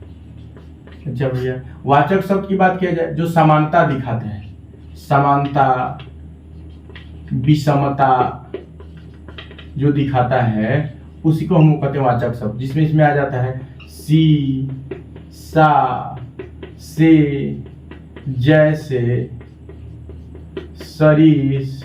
अच्छा भैया, वाचक शब्द की बात किया जाए जो समानता दिखाते हैं, समानता विषमता जो दिखाता है उसी को हम कहते हैं वाचक शब्द, जिसमें इसमें आ जाता है सी, सा, से, जैसे, सरीस,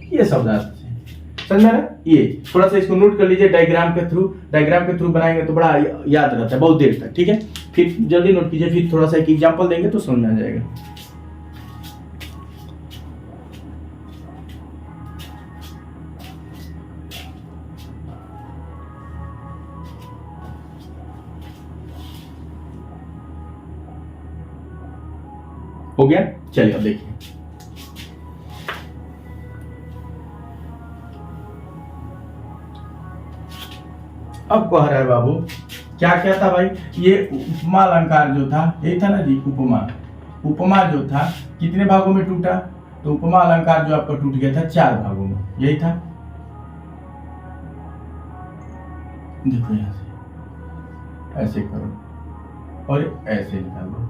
ये शब्द आते हैं। समझ में? ये थोड़ा सा इसको नोट कर लीजिए, डायग्राम के थ्रू बनाएंगे तो बड़ा याद रहता है बहुत देर तक, ठीक है। फिर जल्दी नोट कीजिए, फिर थोड़ा सा एक एग्जांपल देंगे तो समझ में आ जाएगा। हो गया? चलिए अब देखिए, अब कह रहा है बाबू, क्या क्या था भाई? ये उपमा अलंकार जो था, यही था ना जी, उपमा जो था कितने भागों में टूटा? तो उपमा अलंकार जो आपका टूट गया था 4 भागों में, यही था। देखो यहां से ऐसे करो और ऐसे निकालो।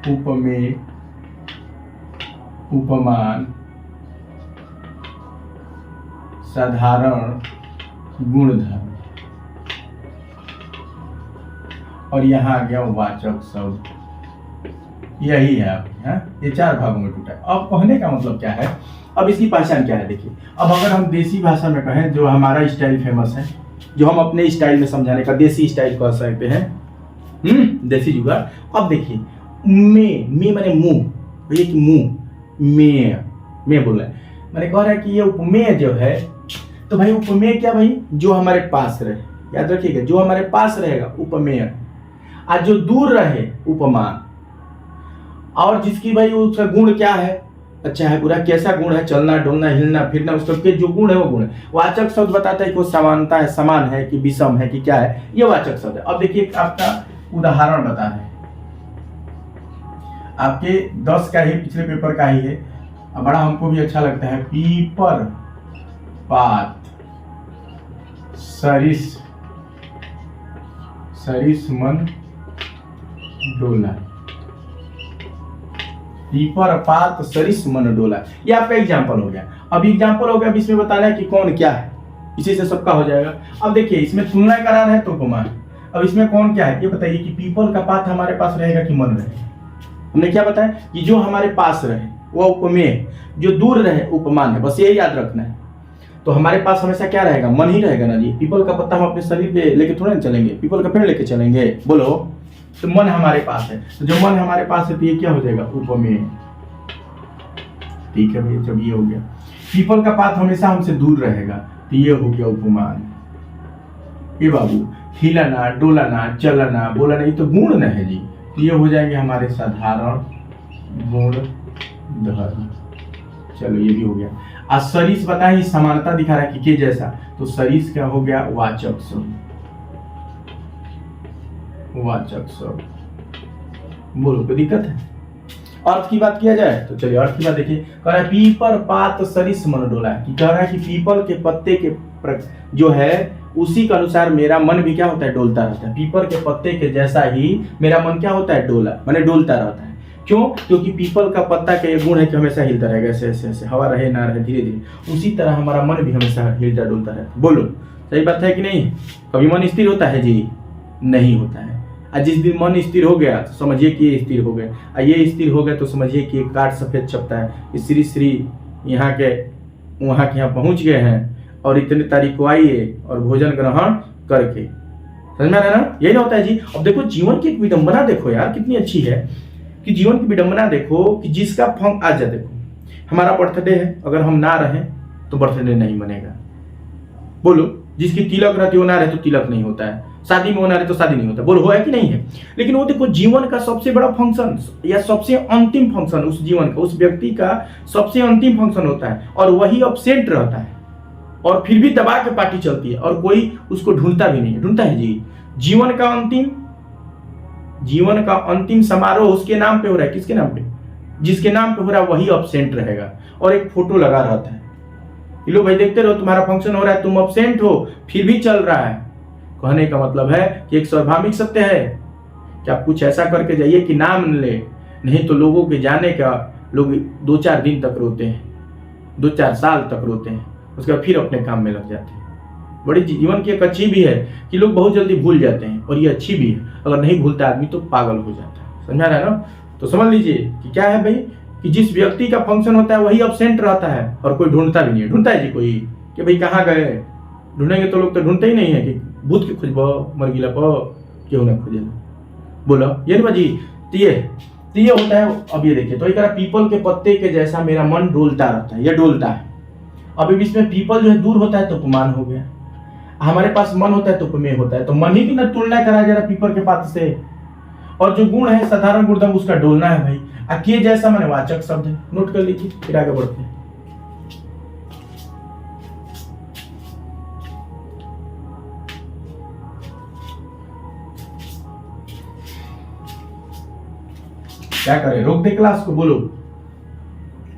उपमेय, उपमान, साधारण गुणधर्म, और यहाँ आ गया वाचक शब्द। यही है आपके, हाँ? ये 4 भागों में टूटा है। अब कहने का मतलब क्या है, अब इसकी पहचान क्या है? देखिए, अब अगर हम देसी भाषा में कहें, जो हमारा स्टाइल फेमस है, जो हम अपने स्टाइल में समझाने का देसी स्टाइल कह सकते हैं, देसी जुगाड़। अब देखिए, में माने मुंह, एक मुंह, में बोल रहा है, मैंने कह रहा है कि ये उपमेय जो है, तो भाई उपमेय क्या भाई? जो हमारे पास रहे, याद रखिएगा, जो हमारे पास रहेगा उपमेय, आज जो दूर रहे उपमान। और जिसकी भाई उसका गुण क्या है, अच्छा है बुरा, कैसा गुण है, चलना डोलना हिलना फिरना, उसका के जो गुण है वो गुण है। वाचक शब्द बताता है कि वो समानता है, समान है कि विषम है कि क्या है, ये वाचक शब्द है। अब देखिए आपका उदाहरण बता रहे हैं, आपके 10 का ही पिछले पेपर का ही है, बड़ा हमको भी अच्छा लगता है। पीपर पात सरिस सरिस मन डोला, पीपर पात सरिस मन डोला, ये आपका एग्जाम्पल हो गया। अब एग्जाम्पल हो गया, अब इसमें बताना है कि कौन क्या है, इसी से सबका हो जाएगा। अब देखिए इसमें तुलना करा रहा है तो उपमा है। अब इसमें कौन क्या है ये बताइए कि पीपल का पात हमारे पास रहेगा कि मन रहेगा। हमने क्या बताया कि जो हमारे पास रहे वो उपमेय, जो दूर रहे उपमान है, बस यही याद रखना है। तो हमारे पास हमेशा क्या रहेगा, मन ही रहेगा ना जी। पीपल का पत्ता हम अपने शरीर पे लेके थोड़ा ना चलेंगे, पीपल का पेड़ लेके चलेंगे, बोलो। तो मन हमारे पास है, तो जो मन हमारे पास है तो ये क्या हो जाएगा, उपमेय। ठीक है भैया, जब ये हो गया पीपल का पात हमेशा हमसे दूर रहेगा तो ये हो गया उपमान। ये बाबू हिलना डोलना चलना बोलना ये तो गुण न है जी, तो ये हो जाएंगे हमारे साधारण गुण धर्म। चलो ये भी हो गया। आज सरिस बताए समानता दिखा रहा है कि के जैसा, तो सरिस क्या हो गया, वाचक शब्द। वाचक शब्द बोलो, कोई दिक्कत है? अर्थ की बात किया जाए तो चलिए अर्थ की बात देखिए। कह रहा है पीपर पात सरिस मन डोला, कि कह रहा है कि पीपल के पत्ते के जो है उसी के अनुसार मेरा मन भी क्या होता है, डोलता रहता है। पीपल के पत्ते के जैसा ही मेरा मन क्या होता है, डोला माने डोलता रहता है। क्यों? क्योंकि पीपल का पत्ता का ये गुण है कि हमेशा हिलता रहेगा, ऐसे ऐसे ऐसे, हवा रहे ना रहे धीरे धीरे, उसी तरह हमारा मन भी हमेशा हिलता डोलता रहता है। बोलो सही बात है कि नहीं? कभी मन स्थिर होता है जी? नहीं होता है। और जिस दिन मन स्थिर हो गया तो समझिए कि ये स्थिर हो गया, और ये स्थिर हो गया तो समझिए कि काट सफेद छपता है। श्री श्री यहाँ के वहाँ के यहाँ पहुँच गए हैं और इतने तारीख को आइए और भोजन ग्रहण करके, समझ में आया ना? यही ना होता है जी। अब देखो जीवन की एक विडंबना देखो यार कितनी अच्छी है, कि जीवन की विडंबना देखो कि जिसका फंग आज देखो हमारा बर्थडे है, अगर हम ना रहें तो बर्थडे नहीं मनेगा। बोलो जिसकी तिलक रहती है वो ना रहे तो तिलक नहीं होता है, शादी में होना रहे तो शादी नहीं होता। बोलो हो है कि नहीं है? लेकिन वो देखो जीवन का सबसे बड़ा फंक्शन या सबसे अंतिम फंक्शन उस जीवन का, उस व्यक्ति का सबसे अंतिम फंक्शन होता है और वही अपसेंट रहता है और फिर भी दबा के पार्टी चलती है और कोई उसको ढूंढता भी नहीं है। ढूंढता है जी? जीवन का अंतिम समारोह उसके नाम पे हो रहा है। किसके नाम पे? जिसके नाम पे हो रहा है वही अपसेंट रहेगा और एक फोटो लगा रहता है, लो भाई देखते रहो तुम्हारा फंक्शन हो रहा है, तुम अपसेंट हो फिर भी चल रहा है। कहने का मतलब है कि एक स्वाभाविक सत्य है कि आप कुछ ऐसा करके जाइए कि नाम न ले, नहीं तो लोगों के जाने का लोग 2-4 दिन तक रोते हैं, 2-4 साल तक रोते हैं, उसके बाद फिर अपने काम में लग जाते हैं। बड़ी जीवन की एक अच्छी भी है कि लोग बहुत जल्दी भूल जाते हैं, और ये अच्छी भी है, अगर नहीं भूलता आदमी तो पागल हो जाता है। समझा रहा है ना? तो समझ लीजिए कि क्या है भाई, कि जिस व्यक्ति का फंक्शन होता है वही अपसेंट रहता है और कोई ढूंढता भी नहीं है। ढूंढता है जी कोई कि भाई कहाँ गए? ढूंढेंगे तो लोग तो ढूंढते ही नहीं है कि भूत के खोजब मर गिला क्यों ना खोजे। बोलो ये नहीं बाजी, तो ये होता है। अब ये देखिए तो ये कह रहा पीपल के पत्ते के जैसा मेरा मन डोलता रहता है, ये डोलता है। अब इसमें पीपल जो है दूर होता है तो उपमान हो गया, हमारे पास मन होता है तो उपमेय होता है। तो मन ही की ना तुलना करा जा रहा पीपल के पात से, और जो गुण है साधारण गुणधर्म उसका डोलना है भाई। के जैसा माने वाचक शब्द है, नोट कर लीजिए फिर आगे बढ़ते हैं। क्या करें, रोक दे क्लास को? बोलो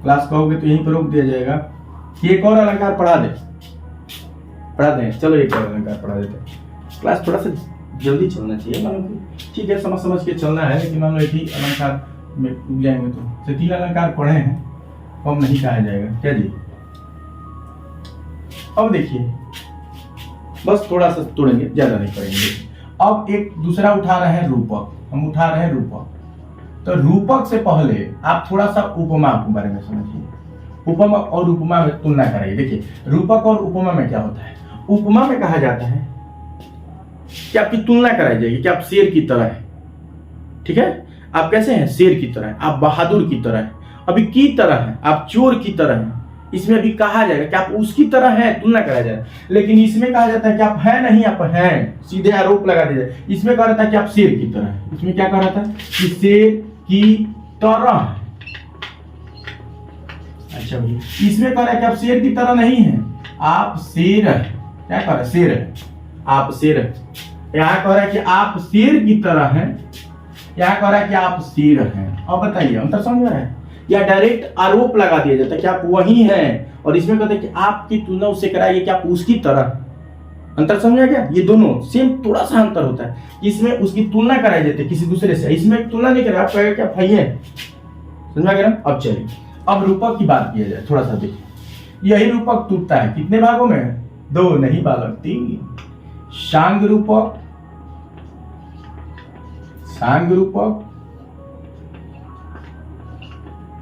क्लास कहोगे तो यहीं पर रोक दिया जाएगा कि एक और अलंकार पढ़ा दें। चलो एक और अलंकार पढ़ा देते हैं। क्लास थोड़ा सा जल्दी चलना चाहिए, मान लो ठीक है समझ के चलना है, लेकिन मान लो एक ही अलंकार में उग जाएंगे तो 3 अलंकार पढ़े हैं, कम नहीं कहा जाएगा क्या जी? अब देखिए बस थोड़ा सा तोड़ेंगे, ज्यादा नहीं पढ़ेंगे। अब एक दूसरा उठा रहे हैं रूपक, हम उठा रहे हैं रूपक। तो रूपक से पहले आप थोड़ा सा उपमा के बारे में समझिए। उपमा और उपमा में तुलना कराइए। देखिए रूपक और उपमा में क्या होता है? उपमा में कहा जाता है कि आपकी तुलना कराई जाएगी कि आप शेर की तरह है, ठीक है? आप कैसे हैं? शेर की तरह है, आप बहादुर की तरह है, अभी की तरह है, आप चोर की तरह है। इसमें अभी कहा जाएगा कि आप उसकी तरह हैं, तुलना कराया जाएगा। लेकिन इसमें कहा जाता है कि आप हैं नहीं, आप हैं, सीधे आरोप लगा दिया जाए। इसमें कहा जाता है कि आप शेर की तरह है। इसमें क्या कहा जाता है कि शेर की तरह है। अच्छा भाई, इसमें कह रहा है कि आप शेर की तरह नहीं है, आप शेर है। क्या कह रहा है? शेर है, आप शेर है। यहाँ कह रहा है कि आप शेर की तरह हैं, यहाँ कह रहा है कि आप शेर हैं। अब बताइए अंतर समझ रहा है? या डायरेक्ट आरोप लगा दिया जाता है कि आप वही हैं, और इसमें कहते हैं कि आपकी तुलना उससे कराइए कि आप उसकी तरह। अंतर समझा क्या? ये दोनों सेम, थोड़ा सा अंतर होता है। इसमें उसकी तुलना कराई जाती है किसी दूसरे से, इसमें तुलना नहीं करें, आप कहेगा क्या भाई है। समझा गया? अब चलिए, अब रूपक की बात किया जाए, थोड़ा सा देखिए। यही रूपक टूटता है कितने भागों में? 2 नहीं बालक 3। सांग रूपक, सांग रूपक,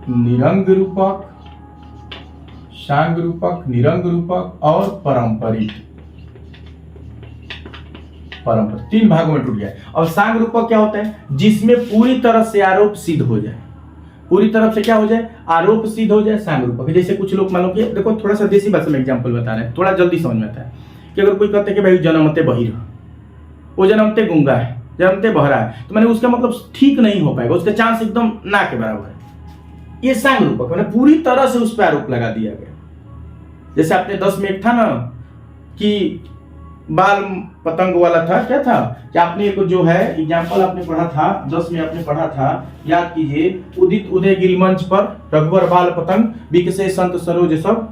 निरंग रूपक, सांग रूपक, निरंग रूपक और पारंपरिक। पारंपरिक 3 भागों में टूट गया। और सांग रूपक क्या होता है? जिसमें पूरी तरह से आरोप सिद्ध हो जाए, पूरी तरफ से क्या हो जाए? आरोप सिद्ध हो जाए, सांग रूपक। जैसे कुछ लोग मान लो कि देखो, थोड़ा सा देसी भाषा में एग्जांपल बता रहे हैं, थोड़ा जल्दी समझ में आता है कि अगर कोई कहते हैं कि भाई जन्मते बहिर, वो जन्मते गूंगा है, जन्मते बहरा है, तो मैंने उसका मतलब ठीक नहीं हो पाएगा, उसका चांस एकदम ना के बराबर है। ये सांग रूपक, मैंने पूरी तरह से उस पर आरोप लगा दिया गया। जैसे आपने 10 में एक था ना कि बाल पतंग वाला था, क्या था कि आपने एक जो है एग्जाम्पल आपने पढ़ा था, 10 में आपने पढ़ा था, याद कीजिए। उदित उदय गिरि मंच पर रघुवर बाल पतंग बिकसे संत सरोज सब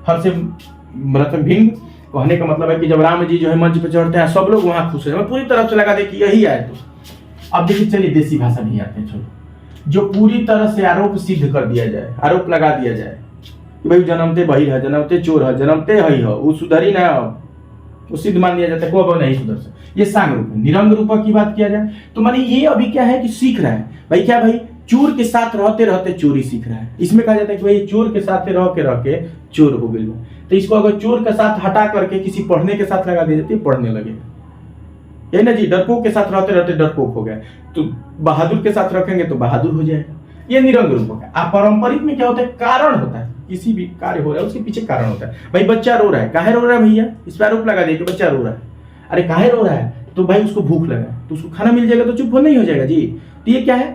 हर से मृतक भिंग। कहने का मतलब है कि जब राम जी जो है मंच पे चढ़ते हैं, सब लोग वहां खुश हो। पूरी तरह से लगा दे कि यही आए। तो अब देखिए, चलिए देसी भाषा नहीं आते हैं, चलो। जो पूरी तरह से आरोप सिद्ध कर दिया जाए, आरोप लगा दिया जाए कि भाई जन्मते बहिर है, जन्मते चोर है, जन्मते हई है, वो सुधरी ना, वो सिद्ध मान लिया जाता है, को नहीं सुधर सकता। ये सांग रूप है। निरंग रूपक की बात किया जाए तो माने ये अभी क्या है कि सीख रहा है भाई, क्या भाई चोर के साथ रहते रहते चोरी सीख रहा है। इसमें कहा जाता है कि भाई चोर के साथ रह के चोर हो गई। तो इसको अगर चोर के साथ हटा करके किसी पढ़ने के साथ लगा दी जाती है, पढ़ने लगेगा। यही ना जी, डरपोक के साथ रहते रहते डरपोक हो गया, तो बहादुर के साथ रखेंगे तो बहादुर हो जाएगा। ये निरंग रूपक है। पारंपरिक में क्या होता है? कारण होता है, किसी भी कार्य हो रहा है उसके पीछे कारण होता है। भाई बच्चा रो रहा है, काहे रो रहा है भैया? इस पर आरोप लगा दिया कि बच्चा रो रहा है। अरे काहे रो रहा है? तो भाई उसको भूख लगा, तो उसको खाना मिल जाएगा तो चुप हो नहीं हो जाएगा जी। तो ये क्या है?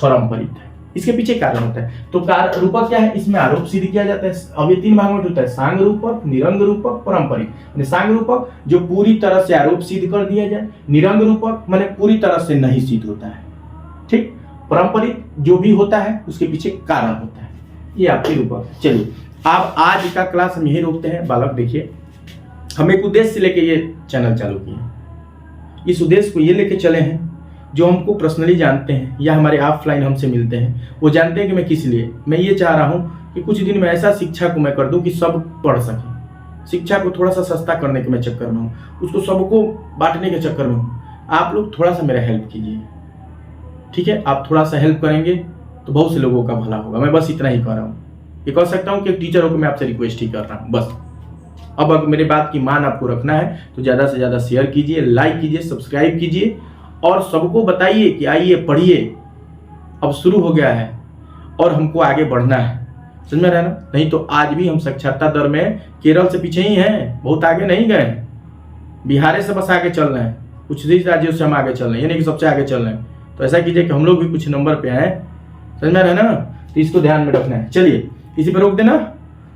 पारंपरिक है, इसके पीछे कारण होता है। तो रूपक क्या है? इसमें आरोप सिद्ध किया जाता है। अब ये 3 भाग में होता है, सांग रूपक, निरंग रूपक, पारंपरिक। सांग रूपक जो पूरी तरह से आरोप सिद्ध कर दिया जाए, निरंग रूपक माने पूरी तरह से नहीं सिद्ध होता है, ठीक। पारंपरिक जो भी होता है उसके पीछे कारण होता है। ये आपके रूपक। चलिए, आप आज का क्लास हम यही रोकते हैं। बालक देखिए, हम एक उद्देश्य से लेके ये चैनल चालू किए। इस उद्देश्य को ये लेके चले हैं, जो हमको पर्सनली जानते हैं या हमारे ऑफलाइन हमसे मिलते हैं, वो जानते हैं कि मैं किस लिए। मैं ये चाह रहा हूँ कि कुछ दिन में ऐसा शिक्षा को मैं कर दूं कि सब पढ़ सकें। शिक्षा को थोड़ा सा सस्ता करने के मैं चक्कर में हूँ, उसको सबको बांटने के चक्कर में हूँ। आप लोग थोड़ा सा मेरा हेल्प कीजिए, ठीक है? आप थोड़ा सा हेल्प करेंगे तो बहुत से लोगों का भला होगा। मैं बस इतना ही कह रहा हूँ। ये कह सकता हूँ कि टीचर होकर मैं आपसे रिक्वेस्ट ही कर रहा हूँ बस। अब अगर मेरे बात की मान आपको रखना है तो ज़्यादा से ज़्यादा शेयर कीजिए, लाइक कीजिए, सब्सक्राइब कीजिए और सबको बताइए कि आइए पढ़िए, अब शुरू हो गया है और हमको आगे बढ़ना है। समझ में रहे ना? नहीं तो आज भी हम साक्षरता दर में केरल से पीछे ही हैं, बहुत आगे नहीं गए। बिहार से बस आगे चल रहे हैं, कुछ राज्यों से हम आगे चल रहे हैं, यानी कि सबसे आगे चल रहे हैं। तो ऐसा कीजिए कि हम लोग भी कुछ नंबर पे आए। समझ में रहे ना? तो इसको ध्यान में रखना है। चलिए, इसी पे रोक देना।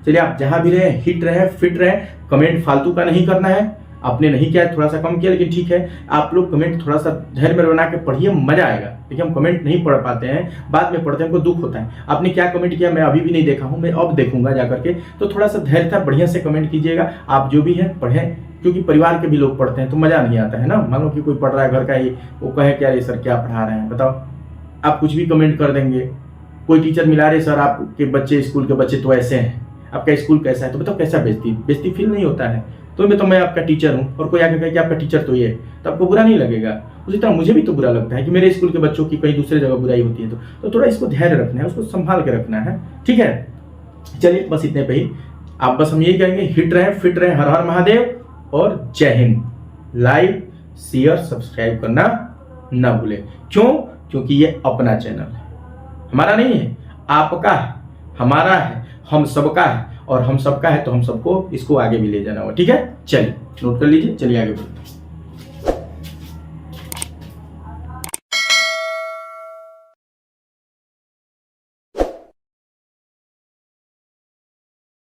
चलिए, आप जहां भी रहे हिट रहे, फिट रहे। कमेंट फालतू का नहीं करना है। आपने नहीं किया, थोड़ा सा कम किया, लेकिन ठीक है। आप लोग कमेंट थोड़ा सा धैर्य में बना के पढ़िए, मजा आएगा। देखिए, हम कमेंट नहीं पढ़ पाते हैं, बाद में पढ़ते हैं, हमको दुख होता है। आपने क्या कमेंट किया मैं अभी भी नहीं देखा हूं, मैं अब देखूंगा जा करके। तो थोड़ा सा धैर्य था, बढ़िया से कमेंट कीजिएगा। आप जो भी हैं पढ़ें, क्योंकि परिवार के भी लोग पढ़ते हैं तो मजा नहीं आता है ना। मान लो कि कोई पढ़ रहा है घर का ही, वो कहे क्या ये सर क्या पढ़ा रहे हैं, बताओ। आप कुछ भी कमेंट कर देंगे। कोई टीचर मिला रहे, सर आपके बच्चे स्कूल के बच्चे तो ऐसे हैं, आपका स्कूल कैसा है, तो बताओ कैसा बेइज्जती फील नहीं होता है। तो मैं आपका टीचर हूँ और कोई आगे कहे कि आपका टीचर तो ये, तो आपको बुरा नहीं लगेगा। उसी तरह मुझे भी तो बुरा लगता है कि मेरे स्कूल के बच्चों की कहीं दूसरे जगह बुराई होती है। तो थोड़ा इसको धैर्य रखना है, उसको संभाल के रखना है, ठीक है। चलिए, बस इतने पे ही। आप बस हम यही कहेंगे, हिट रहे, फिट रहे, हर हर महादेव और जय हिंद। लाइक, शेयर, सब्सक्राइब करना ना भूलें। क्यों? क्योंकि ये अपना चैनल है, हमारा नहीं है, आपका है, हमारा है, हम सबका है। और हम सबका है तो हम सबको इसको आगे भी ले जाना होगा, ठीक है। चलिए, नोट कर लीजिए। चलिए आगे बढ़ते हैं।